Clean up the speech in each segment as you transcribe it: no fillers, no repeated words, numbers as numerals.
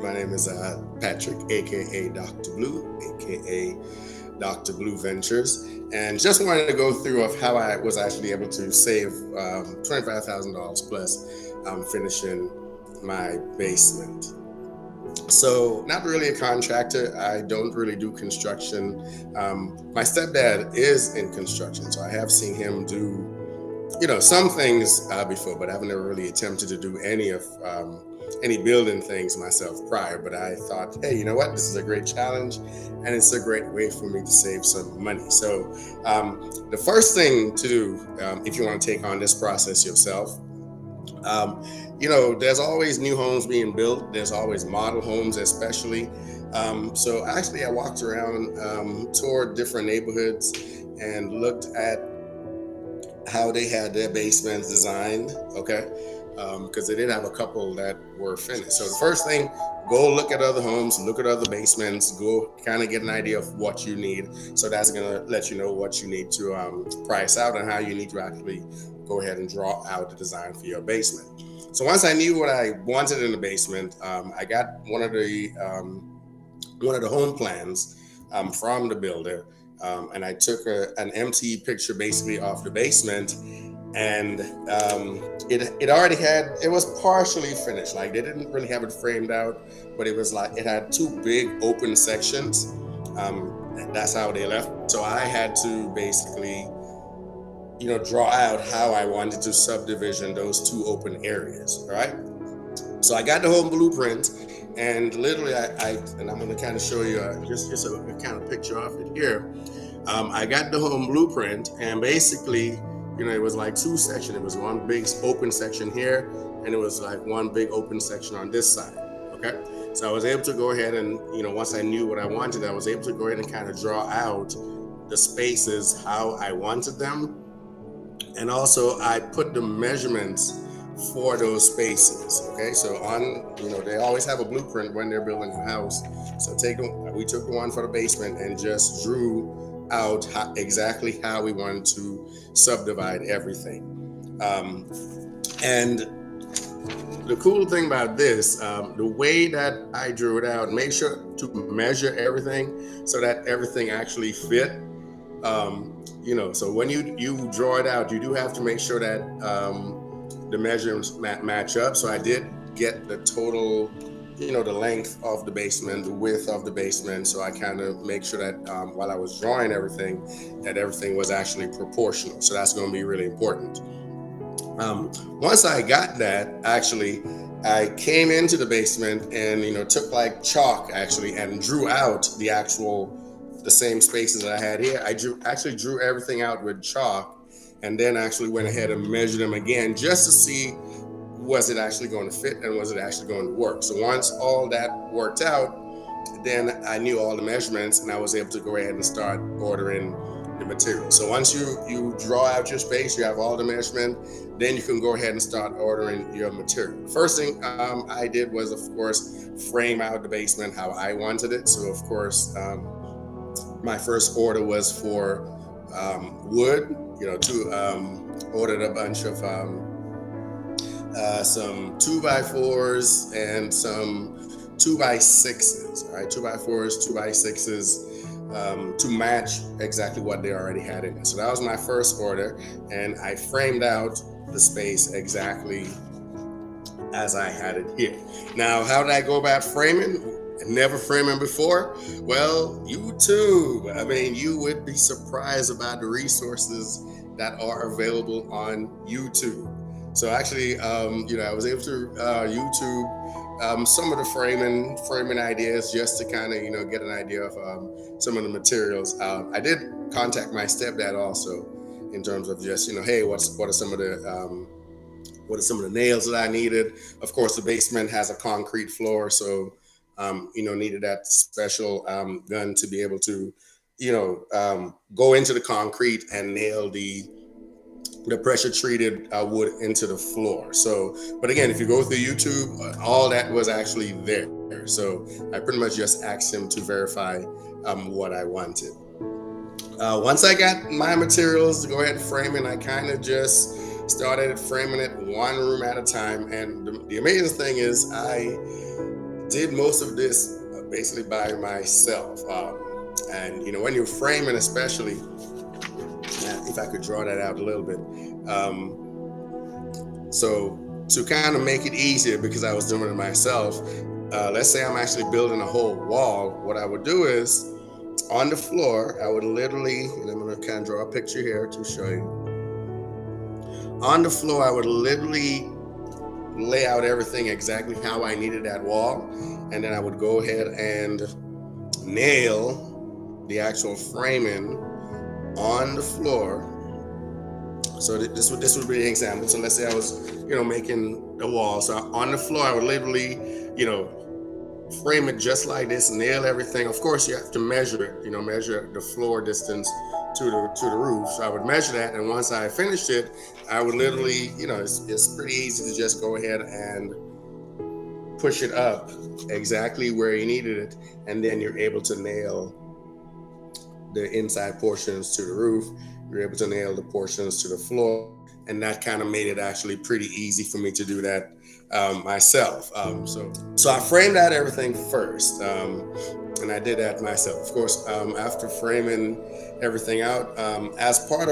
My name is Patrick, aka Dr. Blue, aka DrBluVentures, and just wanted to go through of how I was actually able to save $25,000 plus finishing my basement. So, not really a contractor. I don't really do construction. My stepdad is in construction, so I have seen him do some things before, but I've never really attempted to do any building things myself prior. But I thought, hey, you know what, this is a great challenge and it's a great way for me to save some money. So the first thing to do, if you want to take on this process yourself, there's always new homes being built. There's always model homes, especially. So actually, I walked around, toured different neighborhoods, and looked at how they had their basements designed. Okay, because they did have a couple that were finished. So the first thing, go look at other homes, look at other basements, go kind of get an idea of what you need. So that's gonna let you know what you need to price out and how you need to actually go ahead and draw out the design for your basement. So once I knew what I wanted in the basement, I got one of the home plans from the builder, and I took an empty picture basically of the basement, and it was partially finished. Like, they didn't really have it framed out, but it was like it had two big open sections. That's how they left. So I had to basically draw out how I wanted to subdivision those two open areas. All right. So I got the whole blueprint, and literally, and I'm going to kind of show you just a kind of picture of it here. I got the home blueprint, and basically, it was like two sections. It was one big open section here, and it was like one big open section on this side. Okay. So I was able to go ahead and, once I knew what I wanted, I was able to go ahead and kind of draw out the spaces how I wanted them. And also I put the measurements for those spaces. Okay, so they always have a blueprint when they're building a house. So we took the one for the basement and just drew out exactly how we wanted to subdivide everything. And the cool thing about this, the way that I drew it out, make sure to measure everything so that everything actually fit. So when you draw it out, you do have to make sure that the measurements match up. So I did get the total, the length of the basement, the width of the basement. So I kind of make sure that while I was drawing everything, that everything was actually proportional. So that's going to be really important. Once I got that, actually, I came into the basement and, took like chalk actually and drew out the same spaces that I had here. I drew everything out with chalk, and then actually went ahead and measured them again just to see, was it actually going to fit and was it actually going to work. So once all that worked out, then I knew all the measurements, and I was able to go ahead and start ordering the material. So once you draw out your space, you have all the measurement, then you can go ahead and start ordering your material. The first thing I did was, of course, frame out the basement how I wanted it. So of course, my first order was for wood, ordered a bunch of some 2x4s and some 2x6s. All right, 2x4s, 2x6s, to match exactly what they already had in there. So that was my first order, and I framed out the space exactly as I had it here. Now, how did I go about framing? Never framing before? Well, YouTube. I mean, you would be surprised about the resources that are available on YouTube. So actually, I was able to YouTube some of the framing ideas just to kind of, get an idea of some of the materials. I did contact my stepdad also in terms of just, hey, what are some of the nails that I needed? Of course, the basement has a concrete floor, so needed that special gun to be able to, go into the concrete and nail the pressure treated wood into the floor. So, but again, if you go through YouTube, all that was actually there. So I pretty much just asked him to verify what I wanted. Once I got my materials to go ahead and frame it, I kind of just started framing it one room at a time. And the amazing thing is I did most of this basically by myself. And when you're framing, especially, if I could draw that out a little bit. So to kind of make it easier, because I was doing it myself, let's say I'm actually building a whole wall. What I would do is, on the floor, I would literally, and I'm going to kind of draw a picture here to show you. On the floor, I would literally lay out everything exactly how I needed that wall, and then I would go ahead and nail the actual framing on the floor. So this would be an example. So let's say I was making a wall. So on the floor, I would literally frame it just like this, nail everything. Of course, you have to measure it. Measure the floor distance to the roof. So I would measure that, and once I finished it, I would literally, it's pretty easy to just go ahead and push it up exactly where you needed it, and then you're able to nail the inside portions to the roof. You're able to nail the portions to the floor, and that kind of made it actually pretty easy for me to do that myself. So I framed out everything first, and I did that myself. Of course, after framing everything out, as part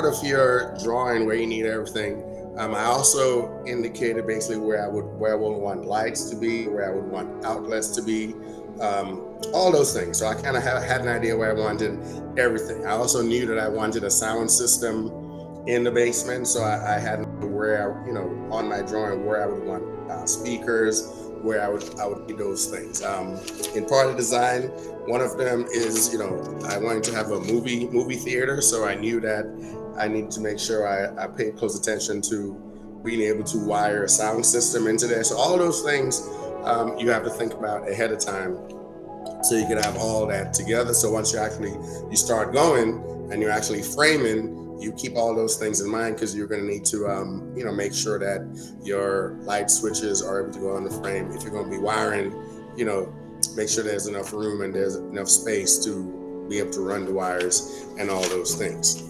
of your drawing where you need everything, I also indicated basically where I would want lights to be, where I would want outlets to be, all those things. So I kind of had an idea where I wanted everything. I also knew that I wanted a sound system in the basement, so I had where on my drawing where I would want speakers, where I would need those things. In part of the design, one of them is I wanted to have a movie theater, so I knew that I needed to make sure I paid close attention to being able to wire a sound system into there. So all of those things you have to think about ahead of time, so you can have all that together. So once you start going and you're actually framing, you keep all those things in mind, because you're going to need to make sure that your light switches are able to go on the frame. If you're going to be wiring, make sure there's enough room and there's enough space to be able to run the wires and all those things.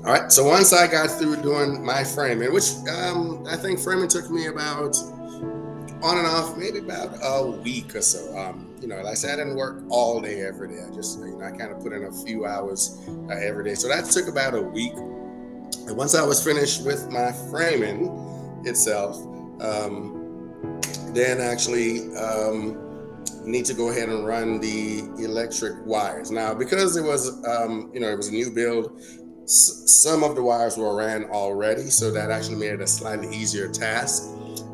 All right, so once I got through doing my framing, which I think framing took me about on and off, maybe about a week or so. Like I said, I didn't work all day every day. I just, I kind of put in a few hours every day. So that took about a week. And once I was finished with my framing itself, then actually need to go ahead and run the electric wires. Now, because it was, it was a new build, some of the wires were ran already, so that actually made it a slightly easier task.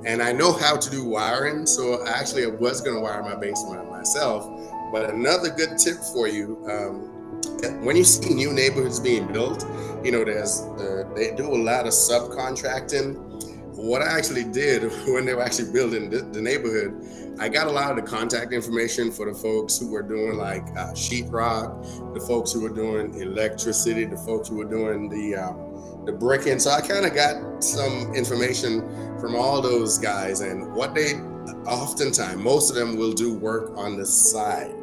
And I know how to do wiring, so I was going to wire my basement myself. But another good tip for you, when you see new neighborhoods being built, they do a lot of subcontracting. What I actually did when they were actually building the neighborhood, I got a lot of the contact information for the folks who were doing like sheetrock, the folks who were doing electricity, the folks who were doing the bricking. So I kind of got some information from all those guys, and what they oftentimes, most of them will do work on the side,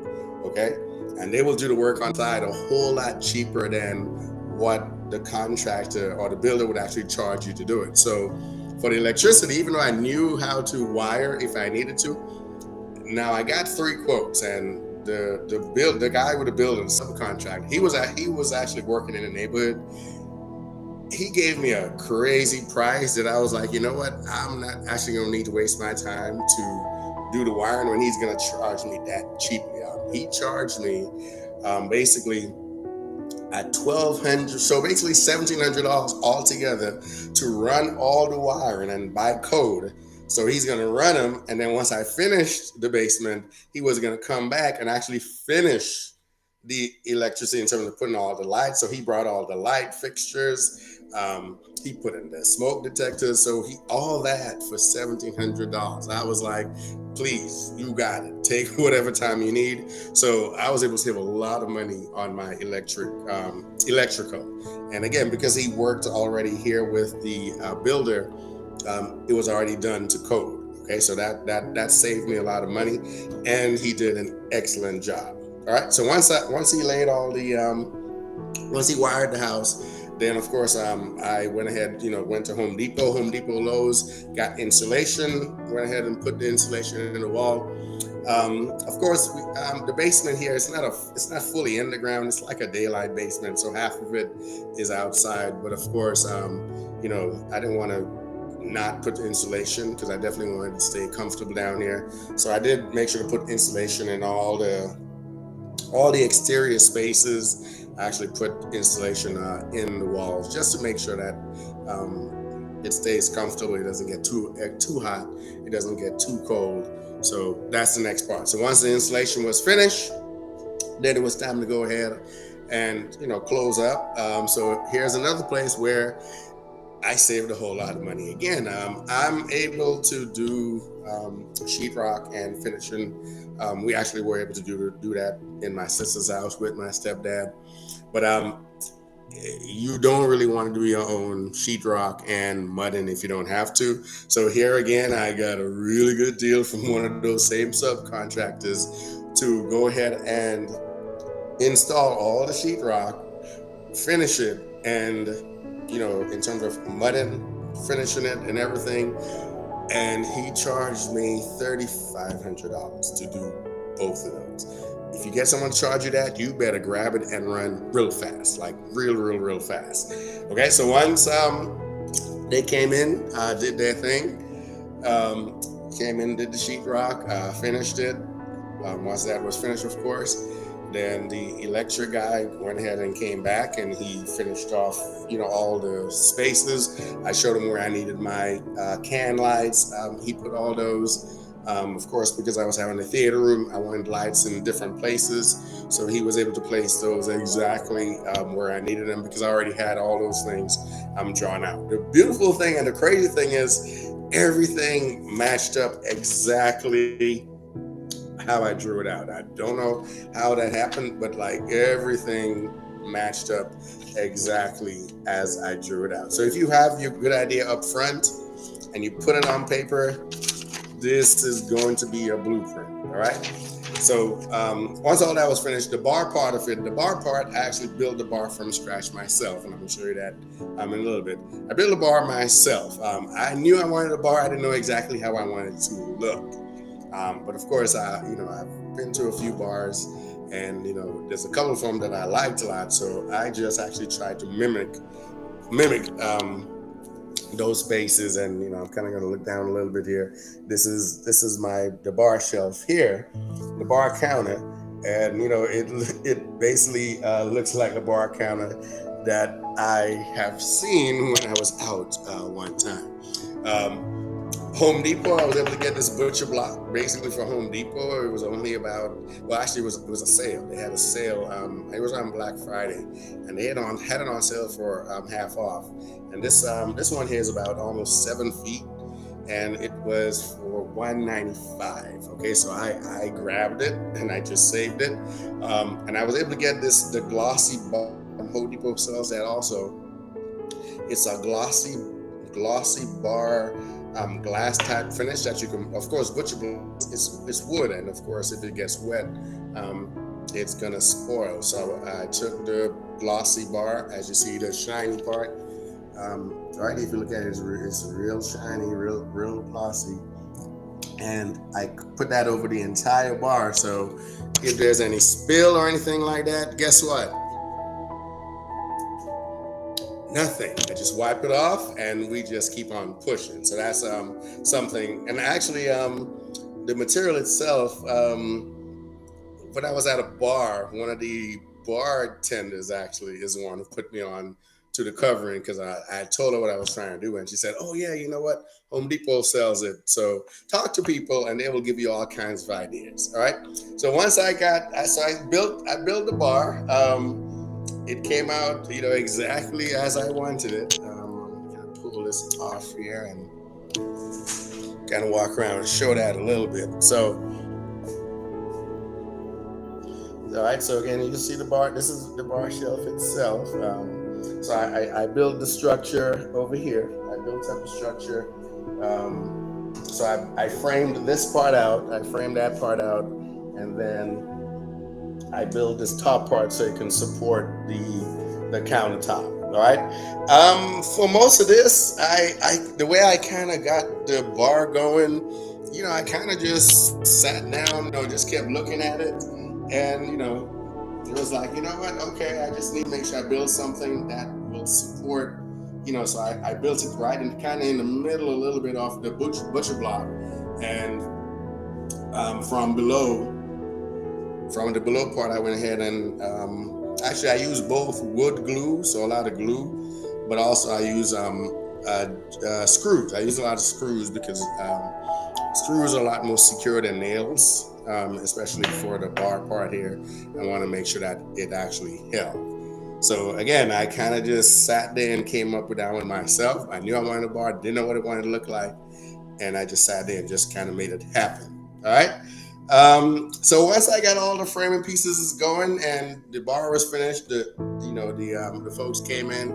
okay? And they will do the work on the side a whole lot cheaper than what the contractor or the builder would actually charge you to do it. So for the electricity, even though I knew how to wire if I needed to, now I got 3 quotes, and the guy with the building, subcontract, he was actually working in the neighborhood. He gave me a crazy price that I was like, you know what? I'm not actually going to need to waste my time to do the wiring when he's going to charge me that cheaply. He charged me basically at $1,200, so basically $1,700 altogether to run all the wiring and by code. So he's going to run them, and then once I finished the basement, he was going to come back and actually finish the electricity in terms of putting all the lights. So he brought all the light fixtures. He put in the smoke detectors. So all that for $1,700. I was like, please, you got it. Take whatever time you need. So I was able to save a lot of money on my electrical. And again, because he worked already here with the builder, it was already done to code. Okay, so that saved me a lot of money, and he did an excellent job. All right, so once he laid all the, once he wired the house, Then of course I went ahead, went to Home Depot, Lowe's, got insulation, went ahead and put the insulation in the wall. Of course, the basement here it's not fully in the ground. It's like a daylight basement, so half of it is outside. But of course, I didn't want to not put the insulation because I definitely wanted to stay comfortable down here. So I did make sure to put insulation in all the exterior spaces. I actually put insulation in the walls just to make sure that it stays comfortable. It doesn't get too hot. It doesn't get too cold. So that's the next part. So once the insulation was finished, then it was time to go ahead and close up. So here's another place where I saved a whole lot of money. Again, I'm able to do sheetrock and finishing. We actually were able to do that in my sister's house with my stepdad. But you don't really want to do your own sheetrock and mudding if you don't have to. So here again, I got a really good deal from one of those same subcontractors to go ahead and install all the sheetrock, finish it, and in terms of mudding, finishing it and everything. And he charged me $3,500 to do both of those. If you get someone to charge you that, you better grab it and run real fast, like real fast. Okay, so once they came in, did their thing, came in, did the sheetrock, finished it. Once that was finished, of course, then the electric guy went ahead and came back and he finished off, all the spaces. I showed him where I needed my can lights. He put all those. Of course, because I was having a theater room, I wanted lights in different places. So he was able to place those exactly where I needed them because I already had all those things drawn out. The beautiful thing and the crazy thing is everything matched up exactly how I drew it out. I don't know how that happened, but like everything matched up exactly as I drew it out. So if you have your good idea up front and you put it on paper, this is going to be your blueprint. All right. So once all that was finished, the bar part, I actually built the bar from scratch myself, and I'm going to show you that in a little bit. I built the bar myself. I knew I wanted a bar. I didn't know exactly how I wanted it to look. But of course, I've been to a few bars, and there's a couple of them that I liked a lot. So I just actually tried to mimic those spaces, and I'm kind of going to look down a little bit here. This is the bar shelf here, the bar counter, and it basically looks like the bar counter that I have seen when I was out one time. Home Depot, I was able to get this butcher block basically for Home Depot. It was only about, it was a sale. They had a sale. It was on Black Friday, and they had it on sale for half off. And this one here is about almost 7 feet, and it was for $195. Okay, so I grabbed it and I just saved it, and I was able to get the glossy bar. Home Depot sells that also. It's a glossy bar. Glass type finish that you can, of course, butcher block. It's wood, and of course, if it gets wet, it's gonna spoil. So I took the glossy bar, as you see, the shiny part. Right, if you look at it, it's real shiny, real glossy, and I put that over the entire bar. So if there's any spill or anything like that, guess what? Nothing. I just wipe it off and we just keep on pushing. So that's something. And actually, the material itself, when I was at a bar, one of the bartenders actually is the one who put me on to the covering because I told her what I was trying to do. And she said, oh yeah, you know what? Home Depot sells it. So talk to people and they will give you all kinds of ideas. All right. So once I built the bar. It came out, exactly as I wanted it. I'm gonna pull this off here and kind of walk around and show that a little bit. So, all right. So again, you can see the bar. This is the bar shelf itself. So I built the structure over here. I built up the structure. So I framed this part out. I framed that part out, and then I build this top part so it can support the countertop. All right. For most of this, the way I kind of got the bar going, I kind of just sat down, just kept looking at it, and it was like, you know what? Okay, I just need to make sure I build something that will support, So I built it right and kind of in the middle, a little bit off the butcher block, and from below. From the below part, I went ahead and actually I use both wood glue, so a lot of glue, but also I use screws. I use a lot of screws because screws are a lot more secure than nails, especially for the bar part here. I want to make sure that it actually held. So again, I kind of just sat there and came up with that one myself. I knew I wanted a bar, didn't know what it wanted to look like, and I just sat there and just kind of made it happen. All right. So once I got all the framing pieces going and the bar was finished, the folks came in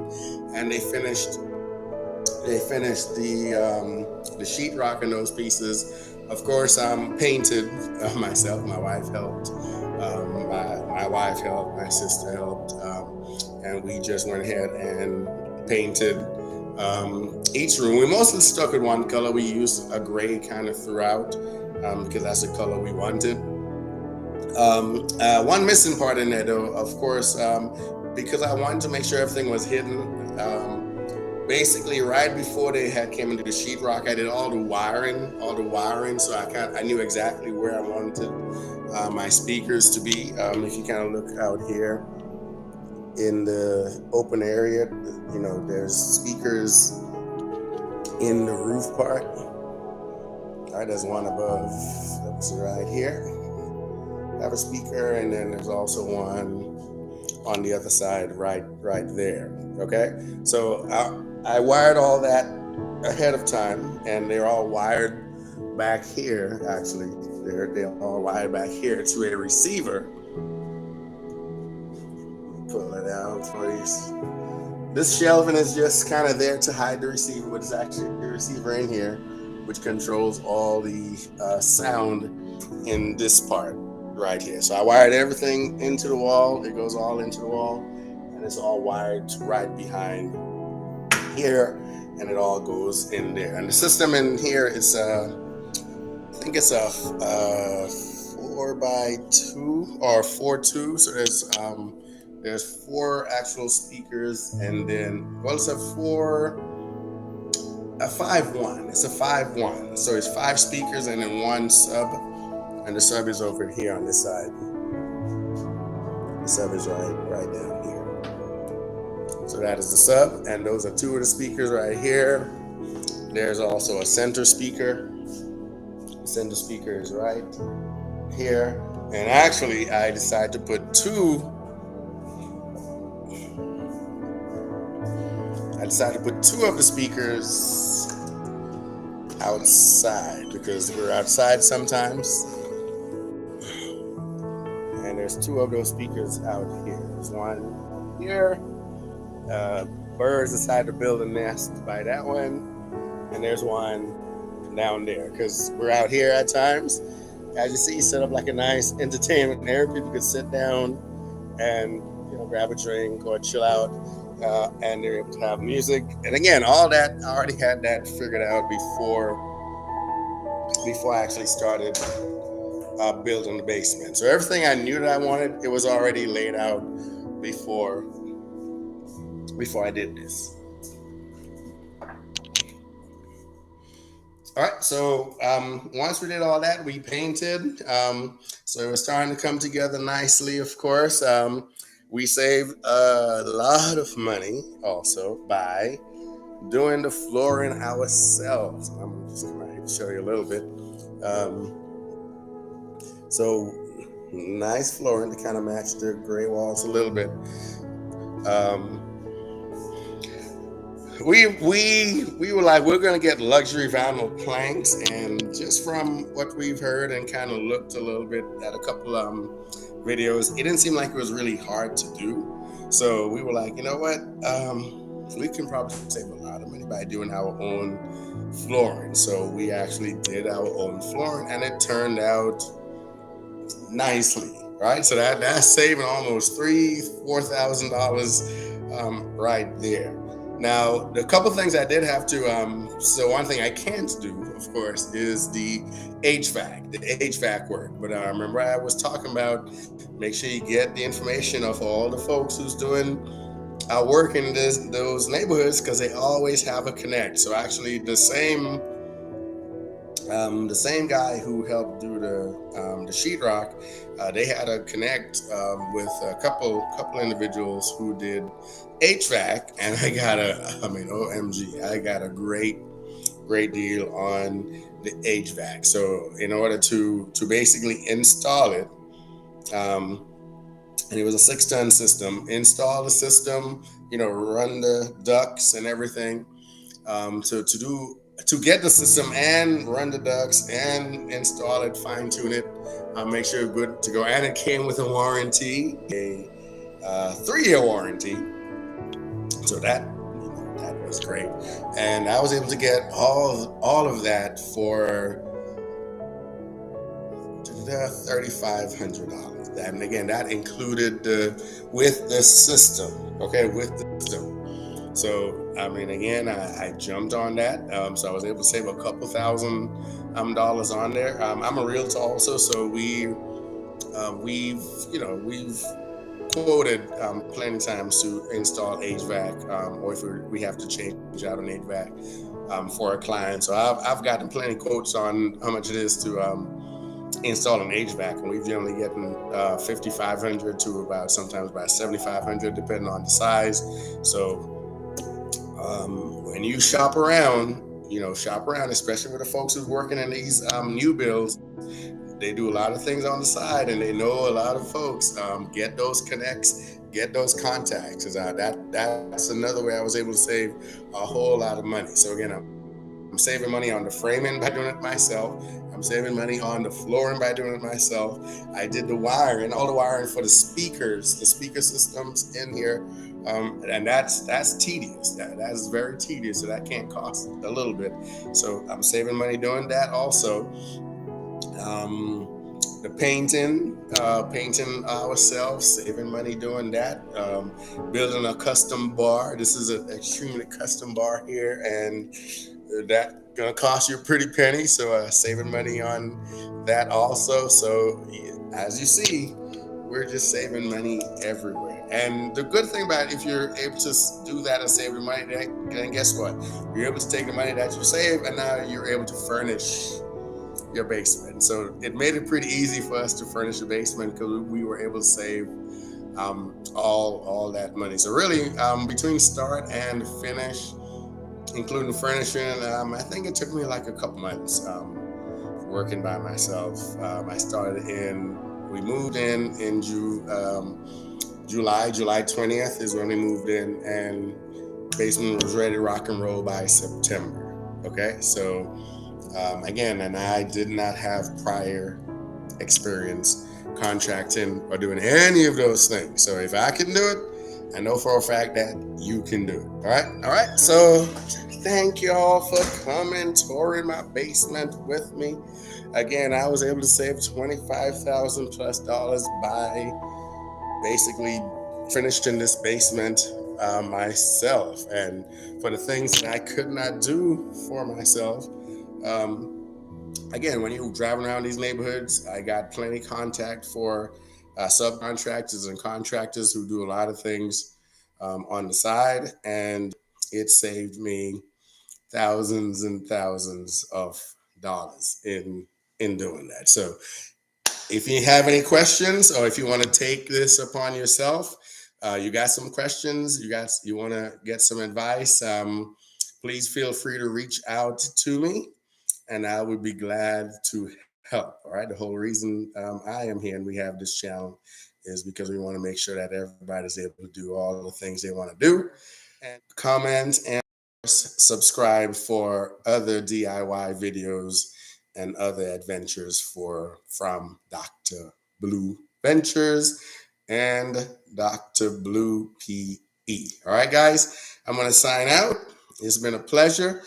and they finished the sheetrock in those pieces. Of course, painted myself. My wife helped. My wife helped. My sister helped, and we just went ahead and painted each room. We mostly stuck with one color. We used a gray kind of throughout. Because that's the color we wanted. One missing part in there, though, of course, because I wanted to make sure everything was hidden. Basically, right before they had came into the sheetrock, I did all the wiring, so I knew exactly where I wanted my speakers to be. If you kind of look out here in the open area, there's speakers in the roof part. All right, there's one above, that's right here. I have a speaker, and then there's also one on the other side, right there. Okay, so I wired all that ahead of time, and they're all wired back here. Actually, they're all wired back here to a receiver. Pull it out for these. This shelving is just kind of there to hide the receiver, but it's actually the receiver in here, which controls all the sound in this part right here. So I wired everything into the wall. It goes all into the wall, and it's all wired right behind here, and it all goes in there. And the system in here is, I think it's a 4x2 or 4-2. So there's 4 actual speakers, and then it's a 5-1. It's a 5-1. So it's 5 speakers and then 1 sub. And the sub is over here on this side. The sub is right down here. So that is the sub. And those are 2 of the speakers right here. There's also a center speaker. The center speaker is right here. And actually, I decided to put 2. I decided to put 2 of the speakers outside because we're outside sometimes. And there's 2 of those speakers out here. There's one here. Birds decided to build a nest by that one. And there's one down there because we're out here at times. As you see, set up like a nice entertainment area. People could sit down and grab a drink or chill out. And they're able to have music. And again, all that, I already had that figured out before I actually started building the basement. So everything I knew that I wanted, it was already laid out before I did this. All right, so once we did all that, we painted. So it was starting to come together nicely, of course. We saved a lot of money also by doing the flooring ourselves. I'm just going to show you a little bit. So nice flooring to kind of match the gray walls a little bit. We were like, we're going to get luxury vinyl planks, and just from what we've heard and kind of looked a little bit at a couple videos, it didn't seem like it was really hard to do. So we were like, you know what? We can probably save a lot of money by doing our own flooring. So we actually did our own flooring, and it turned out nicely, right? So that's saving almost $4,000 right there. Now, the couple things I did have to, so one thing I can't do, of course, is the HVAC work. But remember, I was talking about make sure you get the information of all the folks who's doing work in those neighborhoods because they always have a connect. So actually, the same guy who helped do the sheetrock, they had a connect with a couple individuals who did HVAC, and OMG, I got a great deal on the HVAC. So in order to basically install it, um, and it was a 6-ton system, install the system, run the ducts and everything, to get the system and run the ducts and install it, fine tune it, make sure it's good to go. And it came with a warranty, a 3-year warranty. So that was great, and I was able to get all of that for $3,500. And again, that included with the system. Okay, with the system. So I mean, again, I jumped on that. So I was able to save a couple thousand dollars on there. I'm a realtor also, so we've quoted plenty times to install HVAC, or if we have to change out an HVAC for a client. So I've gotten plenty quotes on how much it is to install an HVAC, and we've generally getting 5,500 to sometimes about 7,500 depending on the size. So when you shop around, especially with the folks who's working in these new builds. They do a lot of things on the side, and they know a lot of folks. Get those connects, get those contacts. That's another way I was able to save a whole lot of money. So again, I'm saving money on the framing by doing it myself. I'm saving money on the flooring by doing it myself. I did the wiring, all the wiring for the speakers, the speaker systems in here, and that's tedious. That is very tedious. So that can cost a little bit. So I'm saving money doing that also. The painting ourselves, saving money doing that. Building a custom bar. This is an extremely custom bar here, and that gonna cost you a pretty penny. So saving money on that also. So as you see, we're just saving money everywhere. And the good thing about it, if you're able to do that and save the money, then guess what? You're able to take the money that you save, and now you're able to furnish your basement. So it made it pretty easy for us to furnish the basement because we were able to save all that money. So really, between start and finish, including furnishing, I think it took me like a couple months working by myself. We moved in July 20th is when we moved in, and basement was ready to rock and roll by September. Okay, so again, and I did not have prior experience contracting or doing any of those things. So if I can do it, I know for a fact that you can do it. All right. So thank y'all for coming, touring my basement with me. Again, I was able to save $25,000 plus by basically finishing this basement myself. And for the things that I could not do for myself, again, when you're driving around these neighborhoods, I got plenty contact for subcontractors and contractors who do a lot of things on the side, and it saved me thousands and thousands of dollars in doing that. So if you have any questions, or if you want to take this upon yourself, you got some questions, you want to get some advice, please feel free to reach out to me, and I would be glad to help. All right. The whole reason I am here and we have this channel is because we want to make sure that everybody's able to do all the things they want to do. And comment and subscribe for other DIY videos and other adventures from Dr. Blue Ventures and Dr. Blue PE. All right, guys, I'm going to sign out. It's been a pleasure.